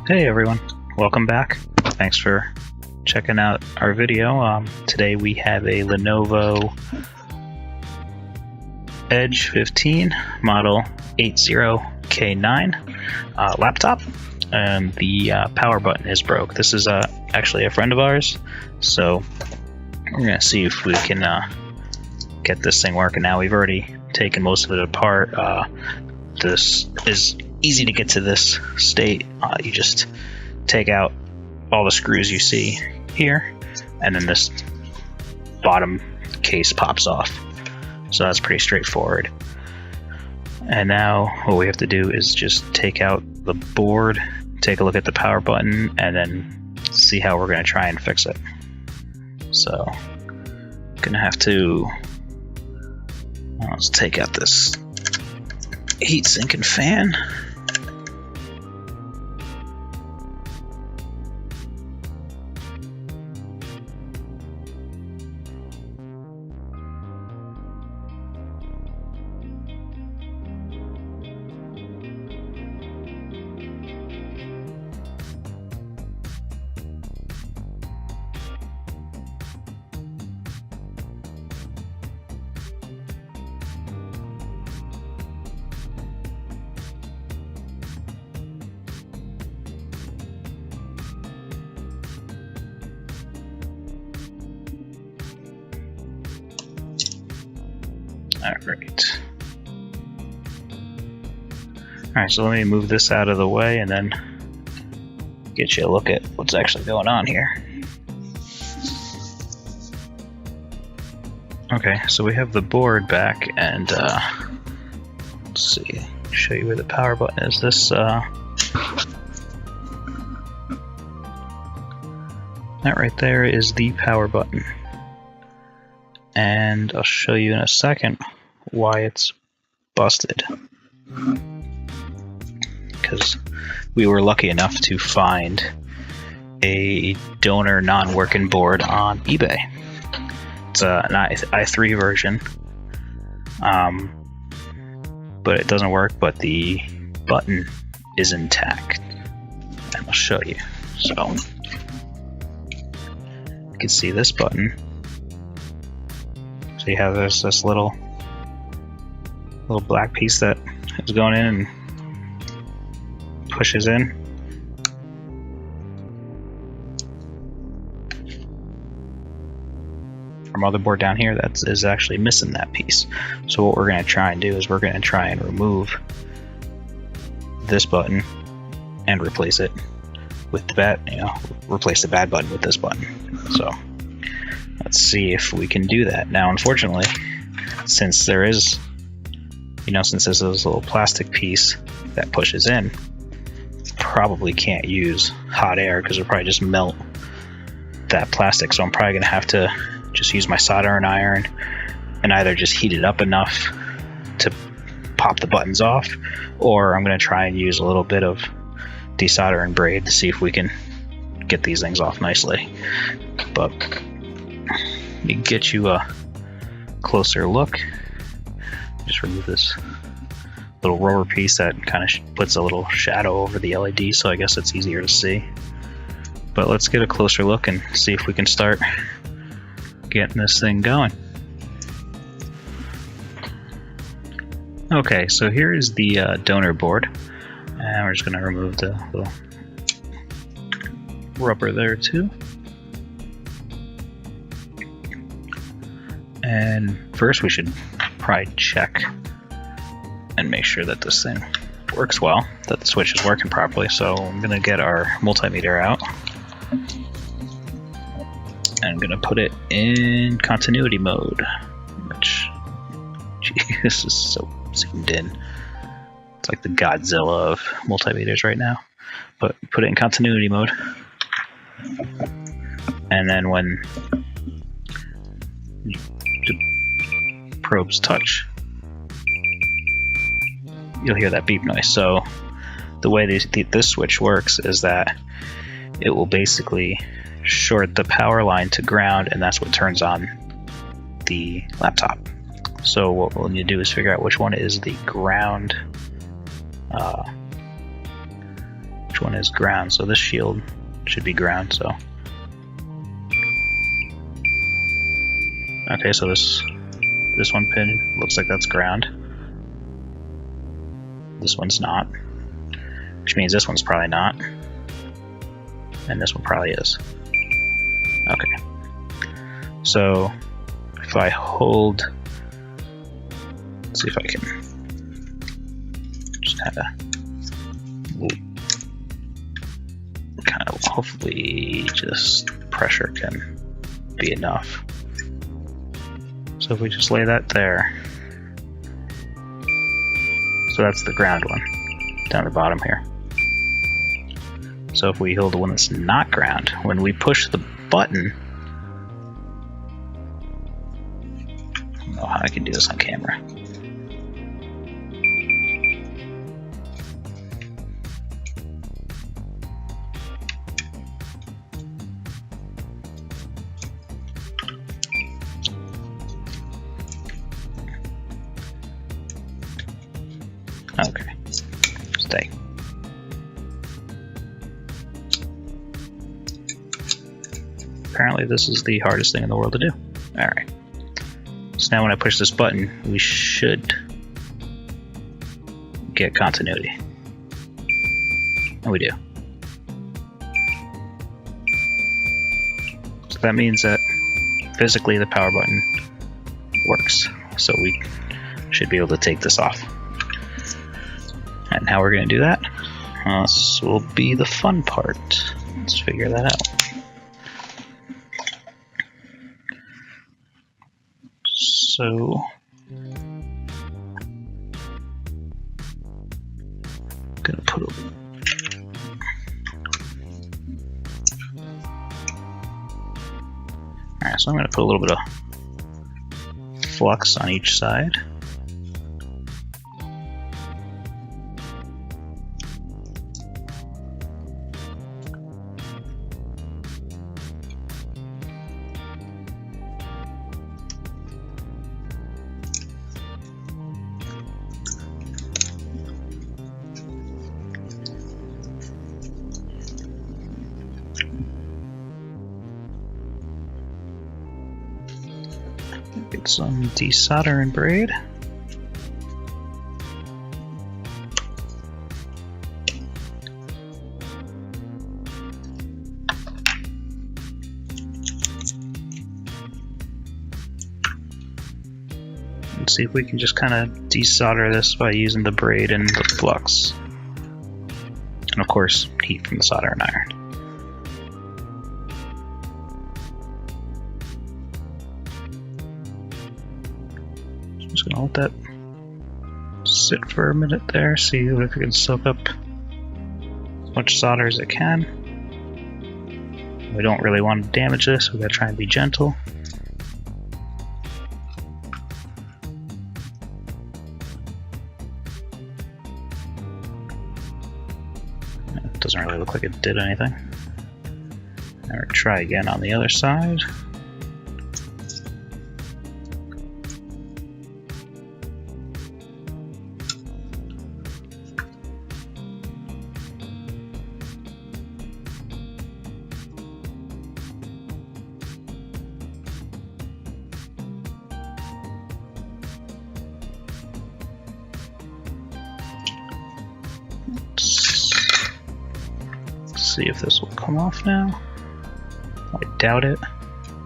Hey everyone, welcome back. Thanks for checking out our video. Today we have a Lenovo Edge 15 model 80K9 laptop, and the power button is broke. This is actually a friend of ours, so we're going to see if we can get this thing working now. We've already taken most of it apart. This is easy to get to this state. You just take out all the screws you see here, and then this bottom case pops off. So that's pretty straightforward. And now what we have to do is just take out the board, take a look at the power button, and then see how we're going to try and fix it. So I'm going to have to, let's take out this heat sink and fan. Alright, so let me move this out of the way and then get you a look at what's actually going on here. Okay, so we have the board back, and let's see, show you where the power button is. This that right there is the power button, and I'll show you in a second why it's busted. Because we were lucky enough to find a donor non-working board on eBay. It's an i3 version, but it doesn't work, but the button is intact, and I'll show you. So you can see this button. So you have this little black piece that is going in and pushes in. Our motherboard down here is actually missing that piece. So what we're going to try and do is we're going to try and remove this button and replace it with the replace the bad button with this button. So let's see if we can do that. Now, unfortunately, since there is, since this is a little plastic piece that pushes in, probably can't use hot air because it'll probably just melt that plastic. So I'm probably going to have to just use my soldering iron and either just heat it up enough to pop the buttons off, or I'm going to try and use a little bit of desoldering braid to see if we can get these things off nicely. But let me get you a closer look. Just remove this little rubber piece that kind of puts a little shadow over the LED, so I guess it's easier to see. But let's get a closer look and see if we can start getting this thing going. Okay, so here is the donor board, and we're just going to remove the little rubber there too. And first we should probably check and make sure that this thing works well, that the switch is working properly. So I'm going to get our multimeter out, and I'm going to put it in continuity mode, which, gee, this is so zoomed in. It's like the Godzilla of multimeters right now. But put it in continuity mode, and then when the probes touch, you'll hear that beep noise. So the way this switch works is that it will basically short the power line to ground, and that's what turns on the laptop. So what we'll need to do is figure out which one is the ground which one is ground. So this shield should be ground. So okay, so this one pin looks like that's ground. This one's not, which means this one's probably not, and this one probably is. Okay, so if I hold, let's see if I can just kind of hopefully just pressure can be enough. So if we just lay that there, so that's the ground one down the bottom here. So if we hold the one that's not ground, when we push the button, I don't know how I can do this on camera. Okay, stay. Apparently this is the hardest thing in the world to do. Alright. So now when I push this button, we should get continuity. And we do. So that means that physically the power button works. So we should be able to take this off. And how we're going to do that? This will be the fun part. Let's figure that out. So, gonna put a alright, so I'm gonna put a little bit of flux on each side. Get some desoldering braid. And see if we can just kind of desolder this by using the braid and the flux. And of course, heat from the soldering iron. Just gonna let that sit for a minute there, see if it can soak up as much solder as it can. We don't really want to damage this, we gotta try and be gentle. It doesn't really look like it did anything. Now we'll try again on the other side. See if this will come off now. I doubt it.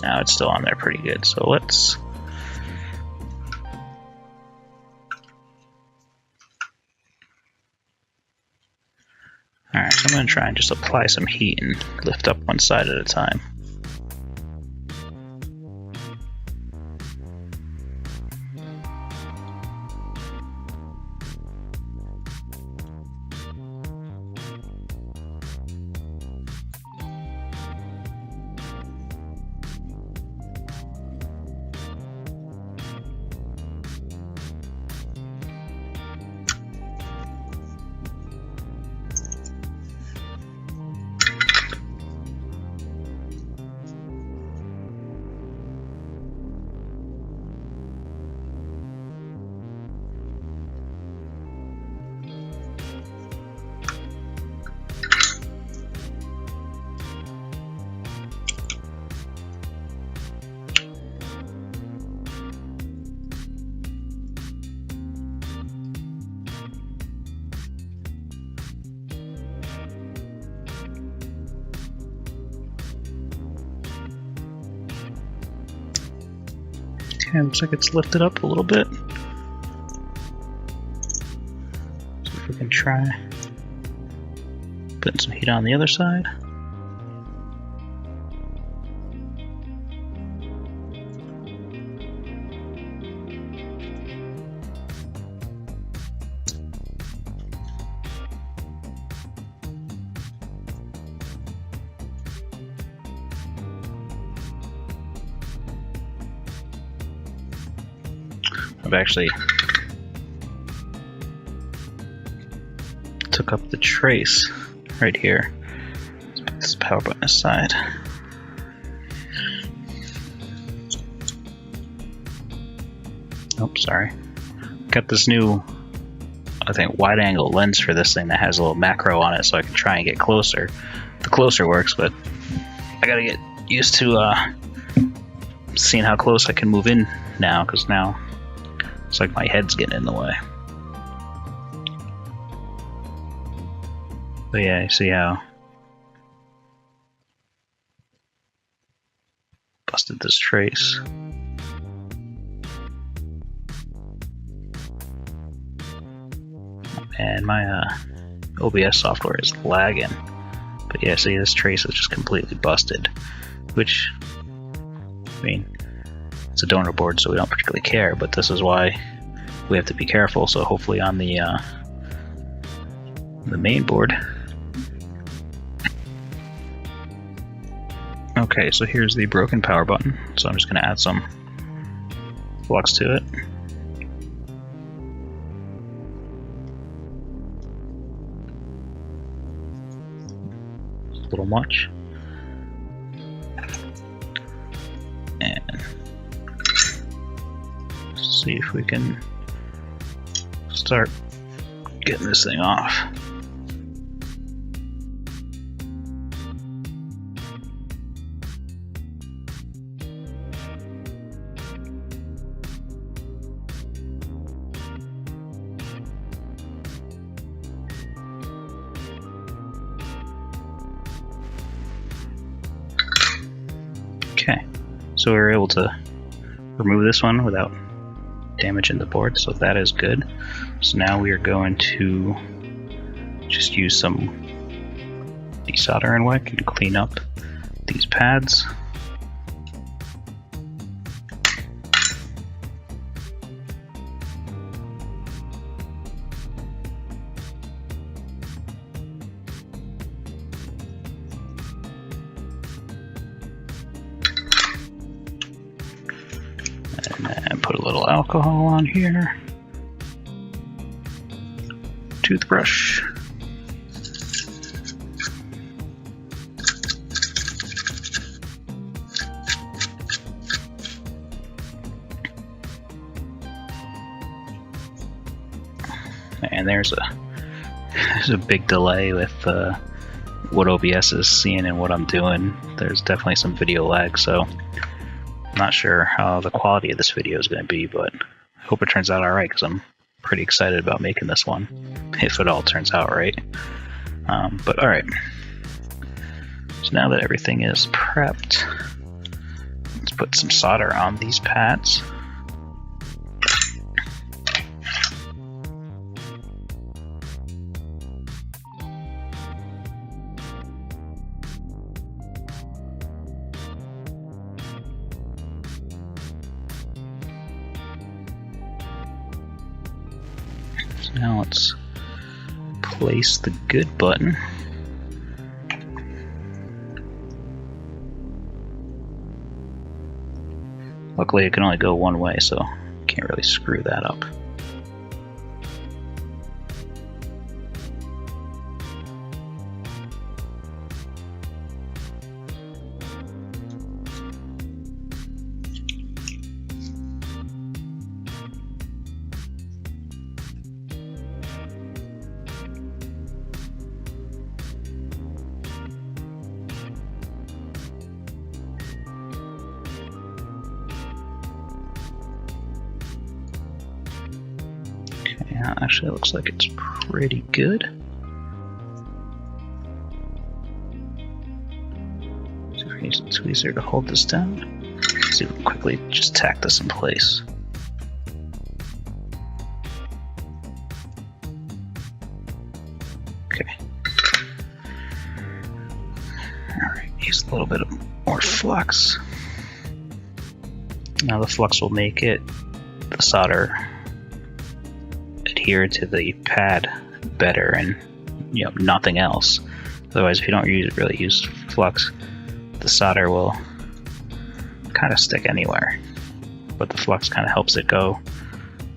No, it's still on there pretty good. So let's alright, so I'm gonna try and just apply some heat and lift up one side at a time. Okay, looks like it's lifted up a little bit. See if we can try putting some heat on the other side. I've actually took up the trace right here. Let's put this power button aside. Oh, sorry. Got this new, I think, wide-angle lens for this thing that has a little macro on it, so I can try and get closer. The closer works, but I gotta get used to seeing how close I can move in now, because now it's like my head's getting in the way. But yeah, you see how busted this trace. And my OBS software is lagging. But yeah, see, this trace is just completely busted. Which, I mean, it's a donor board, so we don't particularly care, but this is why we have to be careful. So hopefully on the main board. Okay, so here's the broken power button. So I'm just going to add some flux to it. It's a little much. And see if we can start getting this thing off. Okay, so we were able to remove this one without damaging the board, so that is good. So now we are going to just use some desoldering wick and clean up these pads. And put a little alcohol on here. Toothbrush. And there's a big delay with what OBS is seeing and what I'm doing. There's definitely some video lag, so I'm not sure how the quality of this video is going to be, but I hope it turns out alright, because I'm pretty excited about making this one, if it all turns out right. But alright, so now that everything is prepped, let's put some solder on these pads. Now let's place the good button. Luckily it can only go one way, so can't really screw that up. Yeah, actually it looks like it's pretty good. So we use a tweezer to hold this down. Let's see if we can quickly just tack this in place. Okay. Alright, use a little bit more flux. Now the flux will make the solder adhere to the pad better, and nothing else. Otherwise, if you don't really use flux, the solder will kind of stick anywhere. But the flux kind of helps it go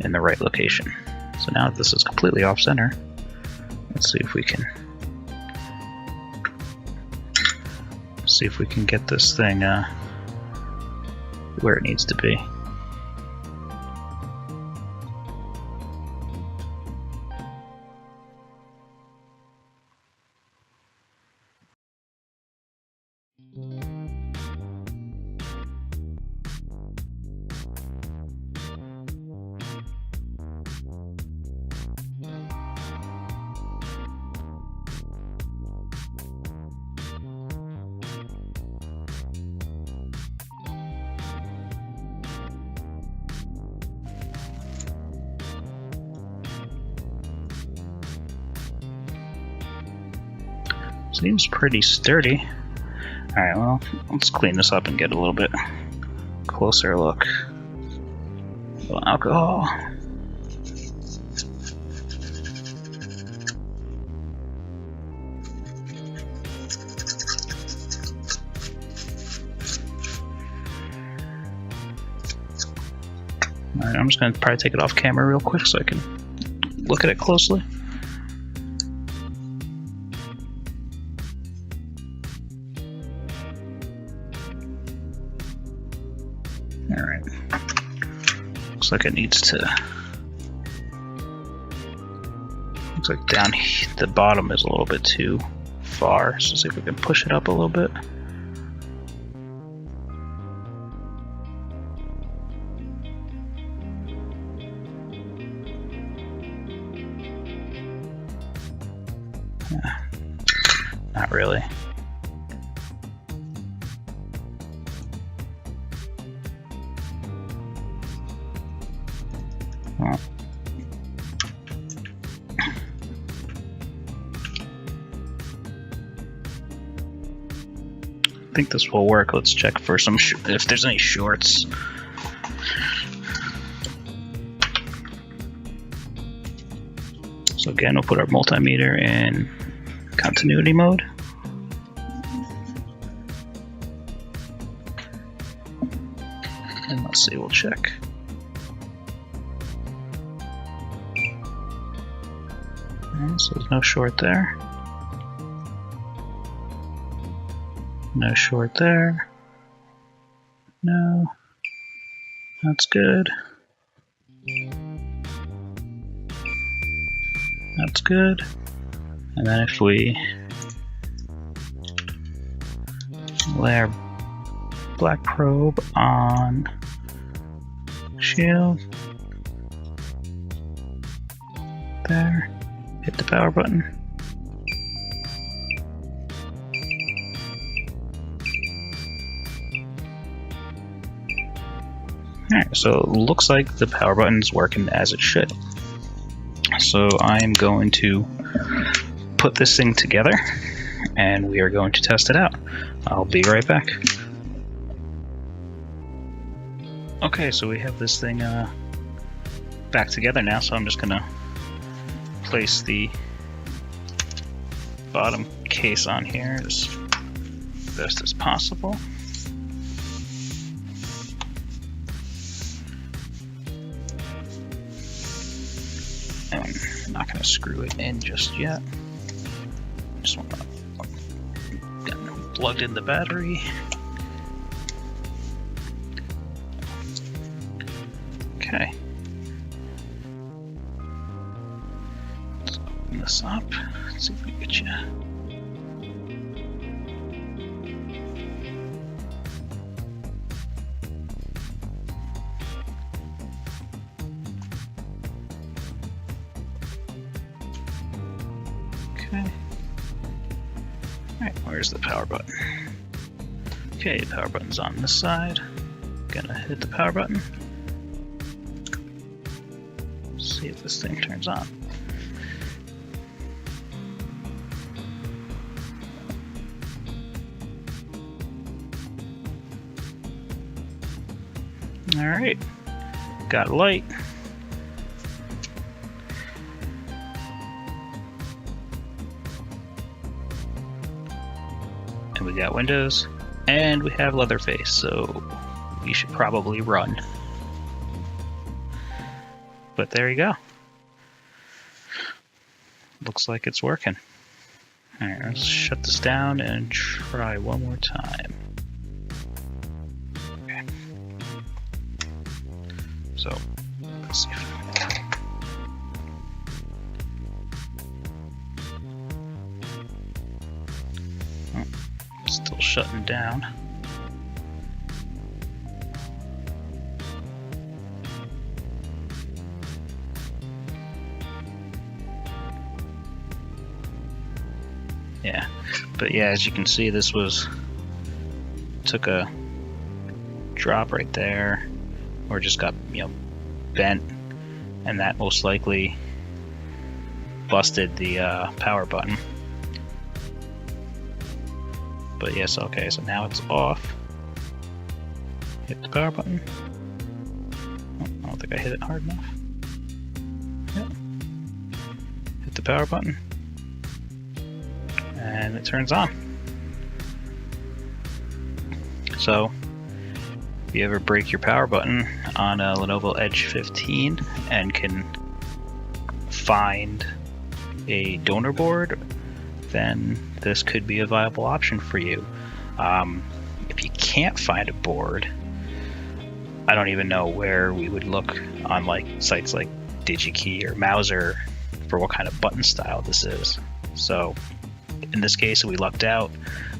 in the right location. So now that this is completely off center, let's see if we can get this thing where it needs to be. Seems pretty sturdy. Alright, well, let's clean this up and get a little bit closer look. A little alcohol. Alright, I'm just going to probably take it off camera real quick so I can look at it closely. Alright. Looks like it needs to... Looks like down here, the bottom is a little bit too far. So see if we can push it up a little bit. Not really. Well. I think this will work. Let's check for some if there's any shorts. So again, we'll put our multimeter in continuity mode. And let's see, we'll check. And so there's no short there. No short there. No. That's good. That's good. And then if we lay our black probe on shield, there, hit the power button. Alright, so it looks like the power button's working as it should. So I am going to put this thing together and we are going to test it out. I'll be right back. Okay, so we have this thing back together now, so I'm just gonna place the bottom case on here as best as possible. And I'm not going to screw it in just yet. Just want to get plugged in the battery. Okay. Let's open this up. Let's see if we can get you. Okay. Alright, where's the power button? Okay, the power button's on this side. gonna hit the power button. See if this thing turns on. Alright, got a light. And we got windows. And we have Leatherface, so we should probably run. But there you go. Looks like it's working. Alright, let's shut this down and try one more time. Okay. So, let's see if still shutting down. Yeah, but yeah, as you can see, this took a drop right there, or just got, you know, bent, and that most likely busted the power button. But yes, okay, so now it's off. Hit the power button. Oh, I don't think I hit it hard enough. Yep. Hit the power button. And it turns on. So, if you ever break your power button on a Lenovo Edge 15 and can find a donor board, then this could be a viable option for you. If you can't find a board, I don't even know where we would look on like sites like DigiKey or Mouser for what kind of button style this is. So in this case, we lucked out.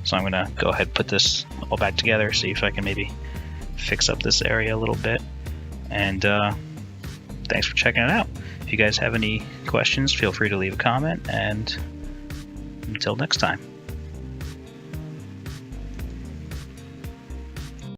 So I'm gonna go ahead and put this all back together, see if I can maybe fix up this area a little bit. And thanks for checking it out. If you guys have any questions, feel free to leave a comment, and until next time.